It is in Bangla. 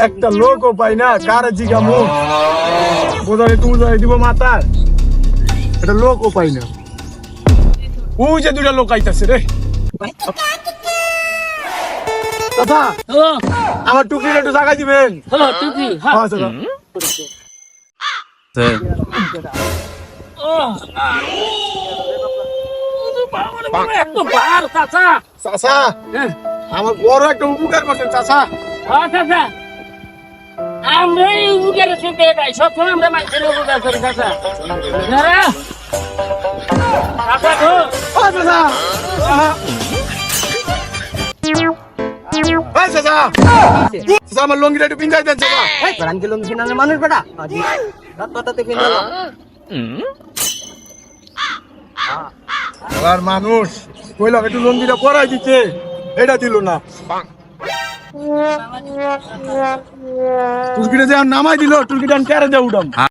একটা লোকও পাই না, কার জিগামু বোঝালে তুমি দিব মাতার, একটা লোকও পাই না। ওই যে দুটা লোক আইতাছে রে। দাদা আমার টুকরিটা একটু জায়গা দিবেন। টুকরি চাচা আমার বড় একটা উপকার করছেন চাচা। আমরা উপকারের সাথে সবসময় আমরা মানুষের উপকার করি চাচা। আমার লঙ্গিটা একটু পিন্ধাই দেন চাচা। মানুষ বেটা মানুষ কইলাম একটু লঙ্গিটা পরাই দিতে, এটা দিল না। টুলকিটা যে নামাই দিল, টুলকিটা কেড়ে দিয়ে উঠাম।